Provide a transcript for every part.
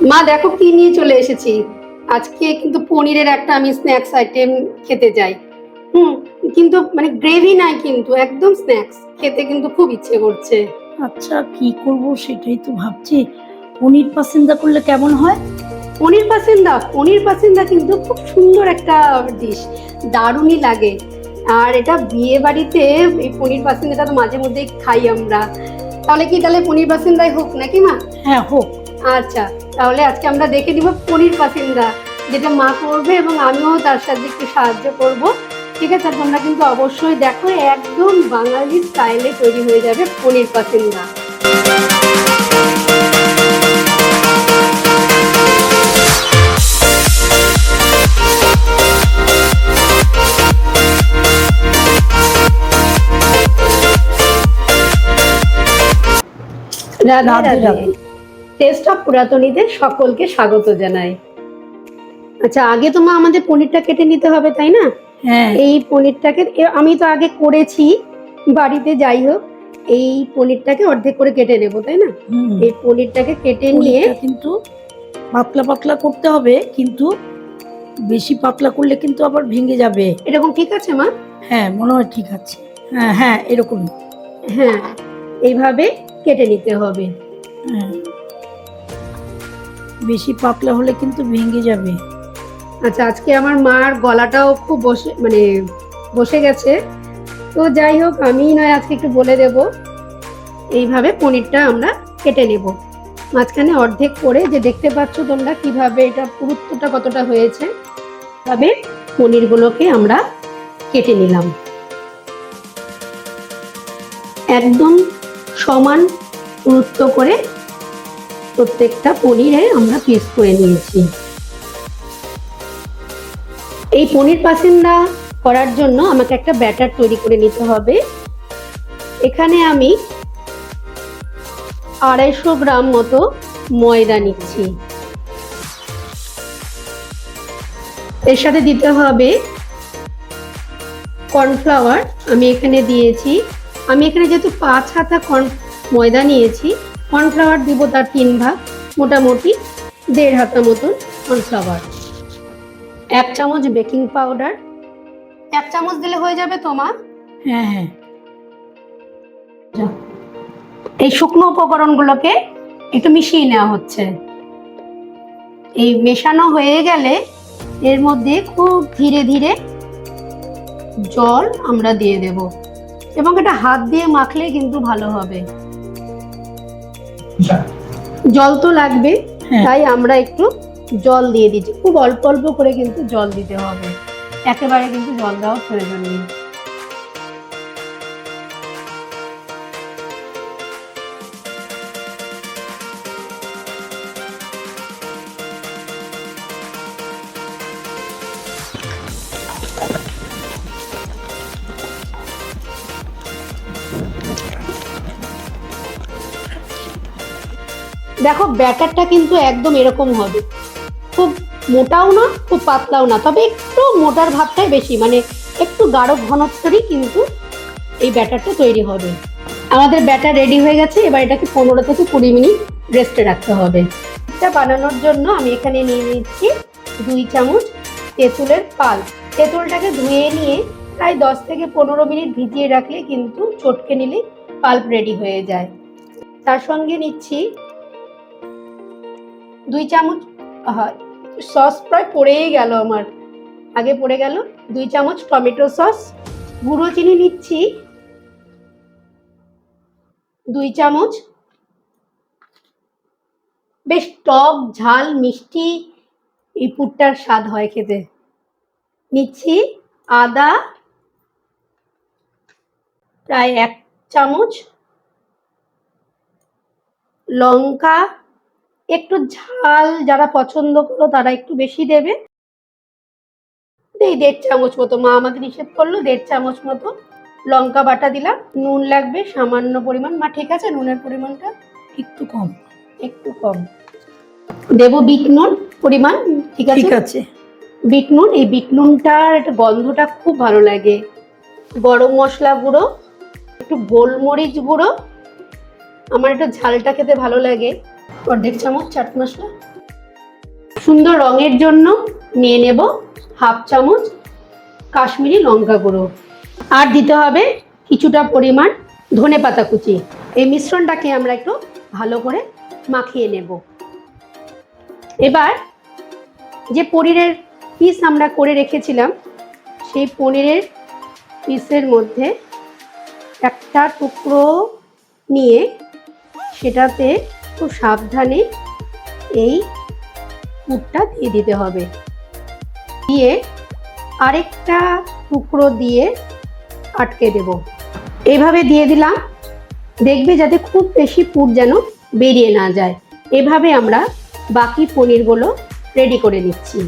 মা দেখো কি নিয়ে চলে এসেছি। আজকে কিন্তু পনিরের একটা আমি স্ন্যাক্স আইটেম খেতে যাই। হুম। কিন্তু মানে গ্রেভি নাই, কিন্তু একদম স্ন্যাক্স খেতে কিন্তু খুব ইচ্ছে করছে। আচ্ছা, কি করব সেটাই তো ভাবছি। পনির পাসিন্দা করলে কেমন হয়? পনির পাসিন্দা কিন্তু খুব সুন্দর একটা ডিশ, দারুণই লাগে। আর এটা বিয়ে বাড়িতে এই পনির পাসিন্দাটা তো মাঝে মধ্যেই খাই আমরা। তাহলে পনির পাসিন্দাই হোক নাকি মা? হ্যাঁ, হোক। আচ্ছা, তাহলে আজকে আমরা দেখে নিব পনির পাসিন্দা, যেটা মা করবে এবং আমিও তার সাথে একটু সাহায্য করব। ঠিক আছে, তোমরা কিন্তু অবশ্যই দেখো, একদম বাঙালি স্টাইলে তৈরি হয়ে যাবে পনির পাসিন্দা। রাধে রাধে রাধে। রাধে। টেস্ট অফ পুরাতনীদের সকলকে স্বাগত জানাই। আচ্ছা, আগে তো মা আমাদের পনিরটা কেটে নিতে হবে, তাই না? হ্যাঁ। এই পনিরটাকে আমি তো আগে করেছি বাড়িতে, যাই হোক এই পনিরটাকে অর্ধেক করে কেটে নেবো, তাই না? এই পনিরটাকে কেটে নিয়ে পনিরটা কিন্তু পাতলা পাতলা করতে হবে, কিন্তু বেশি পাতলা করলে কিন্তু আবার ভেঙে যাবে। এরকম ঠিক আছে মা? হ্যাঁ, মনে হয় ঠিক আছে। হ্যাঁ হ্যাঁ, এরকম। হ্যাঁ, এইভাবে কেটে নিতে হবে। হ্যাঁ, বেশি পাতলা হলে কিন্তু ভেঙে যাবে। আচ্ছা, আজকে আমার মার গলাটাও খুব বসে গেছে, তো যাই হোক আমি নয় আজকে একটু বলে দেব। এইভাবে পনিরটা আমরা কেটে নেব, মাঝখানে অর্ধেক করে, যে দেখতে পাচ্ছ তোমরা কিভাবে এটা পুরুত্বটা কতটা হয়েছে, তবে পনিরগুলোকে আমরা কেটে নিলাম একদম সমান পুরুত্ব করে। প্রত্যেকটা পনিরে আমরা পিস করে নিয়েছি। এই পনির পাসিন্দা করার জন্য আমাকে একটা ব্যাটার তৈরি করে নিতে হবে। এখানে আমি 250 গ্রাম মতো ময়দা নিচ্ছি। এর সাথে দিতে হবে কর্নফ্লাওয়ার। আমি এখানে যেহেতু 5 হাতা ময়দা নিয়েছি, কর্নফ্লাওয়ার দিব তার 3 ভাগ, মোটামুটি 1.5 হাতা মতন কর্নফ্লাওয়ার। 1 চামচ বেকিং পাউডার, 1 চামচ দিলে হয়ে যাবে তোমার। হ্যাঁ হ্যাঁ। এই শুকনো উপকরণগুলোকে একটু মিশিয়ে নেওয়া হচ্ছে। এই মেশানো হয়ে গেলে এর মধ্যে খুব ধীরে ধীরে জল আমরা দিয়ে দেব, এবং এটা হাত দিয়ে মাখলে কিন্তু ভালো হবে। জল তো লাগবে, তাই আমরা একটু জল দিয়ে দিচ্ছি। খুব অল্প অল্প করে কিন্তু জল দিতে হবে, একেবারে কিন্তু জল দেওয়ার প্রয়োজন নেই। দেখো ব্যাটারটা কিন্তু একদম এরকম হবে, খুব মোটাও না খুব পাতলাও না, তবে একটু মোটার ভাবটাই বেশি, মানে একটু গাঢ় ঘনত্বেরই কিন্তু এই ব্যাটারটা তৈরি হবে। আমাদের ব্যাটার রেডি হয়ে গেছে, এবার এটাকে 15 থেকে 20 মিনিট রেস্টে রাখতে হবে। এটা বানানোর জন্য আমি এখানে নিয়ে নিচ্ছি 2 চামচ তেঁতুলের পাল্প। তেঁতুলটাকে ধুয়ে নিয়ে প্রায় 10 থেকে 15 মিনিট ভিজিয়ে রাখলে কিন্তু চটকে নিলে পাল্প রেডি হয়ে যায়। তার সঙ্গে নিচ্ছি 2 চামচ, সস প্রায় পড়েই গেল আমার, আগে পড়ে গেল। 2 চামচ টমেটো সস। গুঁড়ো চিনি নিচ্ছি 2 চামচ। বেশ টক ঝাল মিষ্টি এই পুরটার স্বাদ হয় খেতে। নিচ্ছি আদা প্রায় 1 চামচ, লঙ্কা একটু ঝাল যারা পছন্দ করো তারা একটু বেশি দেবে, এই 1.5 চামচ মতো, মা আমাকে নিষেধ করলো 1.5 চামচ মতো লঙ্কা বাটা দিলাম। নুন লাগবে সামান্য পরিমাণ। মা ঠিক আছে নুনের পরিমাণটা? একটু কম। একটু কম দেব। বিট নুন পরিমাণ ঠিক আছে? ঠিক আছে। বিট নুন, এই বিট নুনটার একটা গন্ধটা খুব ভালো লাগে। গরম মশলা গুঁড়ো, একটু গোলমরিচ গুঁড়ো, আমার একটু ঝালটা খেতে ভালো লাগে, 1.5 চামচ চাট মশলা, সুন্দর রঙের জন্য নিয়ে নেব হাফ চামচ কাশ্মীরি লঙ্কা গুঁড়ো, আর দিতে হবে কিছুটা পরিমাণ ধনেপাতা কুচি। এই মিশ্রণটাকে আমরা একটু ভালো করে মাখিয়ে নেব। এবার যে পনিরের পিস আমরা করে রেখেছিলাম, সেই পনিরের পিসের মধ্যে একটা টুকরো নিয়ে সেটাতে খুব সাবধানে এই পুরটা দিয়ে দিতে হবে, দিয়ে আরেকটা টুকরো দিয়ে আটকে দেব। এভাবে দিয়ে দিলাম, দেখবে যাতে খুব বেশি পুর যেন বেরিয়ে না যায়। এভাবে আমরা বাকি পনিরগুলো রেডি করে নিচ্ছি।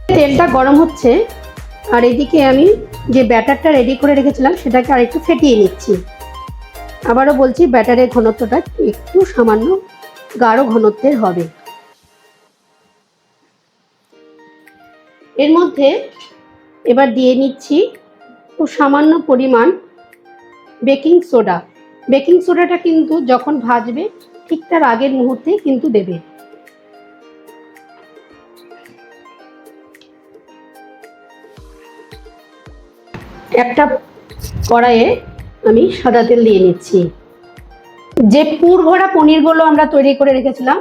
তেলটা গরম হচ্ছে, আর এদিকে আমি যে ব্যাটারটা রেডি করে রেখেছিলাম সেটাকে আরেকটু ফেটিয়ে নিচ্ছি। আবারও বলছি, ব্যাটারের ঘনত্বটা একটু সামান্য গাঢ় ঘনত্বের হবে। এর মধ্যে এবার দিয়ে নিচ্ছি খুব সামান্য পরিমাণ বেকিং সোডা। বেকিং সোডাটা কিন্তু যখন ভাজবে ঠিক তার আগের মুহূর্তে কিন্তু দেবে। একটা কড়াইয়ে আমি সাদা তেল দিয়ে নিচ্ছি। যে পুর ভরা পনিরগুলো আমরা তৈরি করে রেখেছিলাম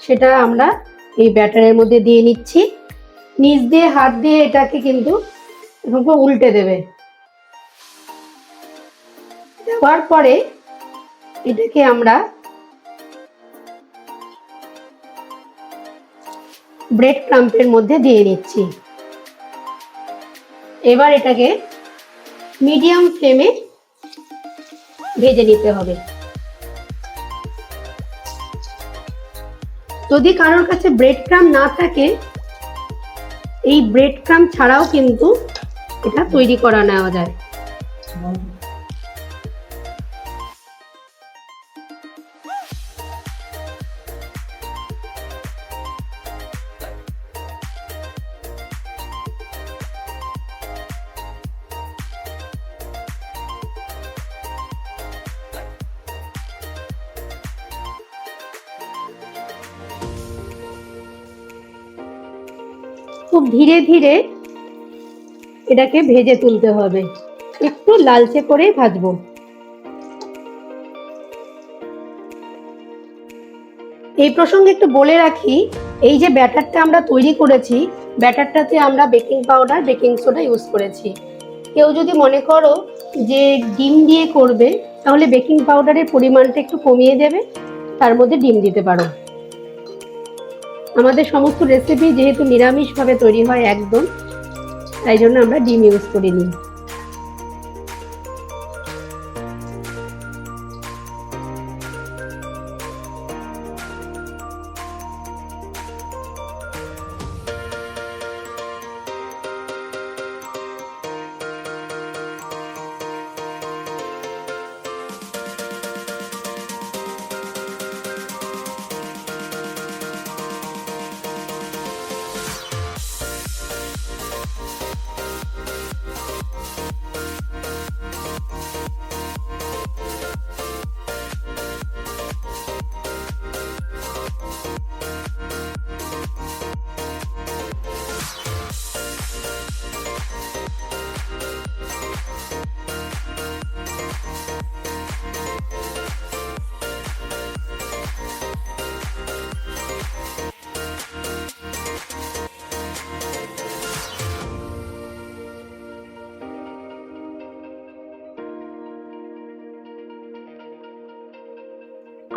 সেটা আমরা এই ব্যাটারের মধ্যে দিয়ে নিচ্ছি। নিচ দিয়ে হাত দিয়ে এটাকে কিন্তু এভাবে উল্টে দেবে। দেওয়ার পরে এটাকে আমরা ব্রেড ক্রাম্পের মধ্যে দিয়ে নিচ্ছি। এবার এটাকে মিডিয়াম ফ্লেমে ভেজে নিতে হবে। যদি কারোর কাছে ব্রেড ক্রাম্প না থাকে, এই ব্রেড ক্রাম্প ছাড়াও কিন্তু এটা তৈরি করা নেওয়া যায়। খুব ধীরে ধীরে এটাকে ভেজে তুলতে হবে, একটু লালচে করে ভাজবো। এই প্রসঙ্গে একটু বলে রাখি, এই যে ব্যাটারটা আমরা তৈরি করেছি, ব্যাটারটাতে আমরা baking powder, baking soda use করেছি। কেউ যদি মনে করো যে ডিম দিয়ে করবে, তাহলে বেকিং পাউডারের পরিমাণটা একটু কমিয়ে দেবে, তার মধ্যে ডিম দিতে পারো। আমাদের সমস্ত রেসিপি যেহেতু নিরামিষভাবে তৈরি হয় একদম, তাই জন্য আমরা ডিম ইউজ করিনি।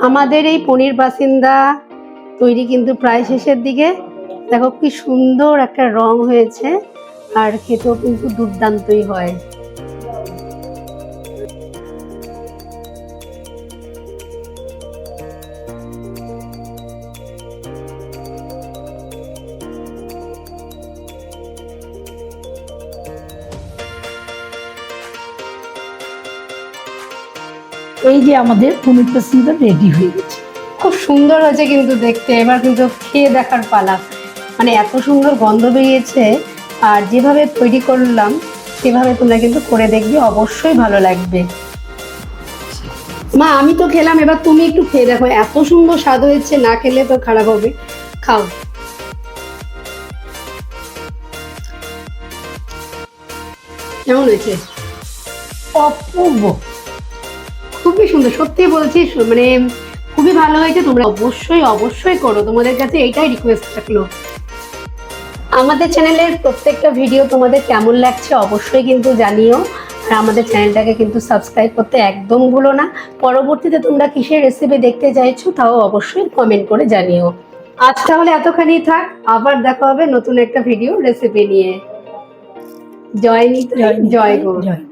আমাদের এই পনির বাসিন্দা তৈরি কিন্তু প্রায় শেষের দিকে। দেখো কি সুন্দর একটা রং হয়েছে, আর খেতেও কিন্তু দুর্দান্তই হয়। এই যে আমাদের পনির পাসিন্দা রেডি হয়ে গেছে। খুব সুন্দর হয়েছে কিন্তু দেখতে। এবার কিন্তু খেয়ে দেখার পালা। মানে এত সুন্দর গন্ধ বেরিয়েছে, আর যেভাবে তৈরি করলাম সেভাবে তোমরা কিন্তু করে দেখবে, অবশ্যই ভালো লাগবে। মা আমি তো খেলাম, এবার তুমি একটু খেয়ে দেখো, এত সুন্দর স্বাদ হয়েছে, না খেলে তো খারাপ হবে। খাও। কেমন হয়েছে? অপূর্ব। খুবই সুন্দর, সত্যি বলছি, মানে খুবই ভালো হয়েছে। তোমরা অবশ্যই অবশ্যই করো, তোমাদের কাছে এইটাই রিকোয়েস্ট থাকলো। আমাদের চ্যানেলের প্রত্যেকটা ভিডিও তোমাদের কেমন লাগছে অবশ্যই কিন্তু জানিও, আর আমাদের চ্যানেলটাকে কিন্তু সাবস্ক্রাইব করতে একদম ভুলো না। পরবর্তীতে তোমরা কিসের রেসিপি দেখতে চাইছো তাও অবশ্যই কমেন্ট করে জানিও। আজ তাহলে এতখানি থাক, আবার দেখা হবে নতুন একটা ভিডিও রেসিপি নিয়ে। জয় নিতাই, জয় গৌর। জয়।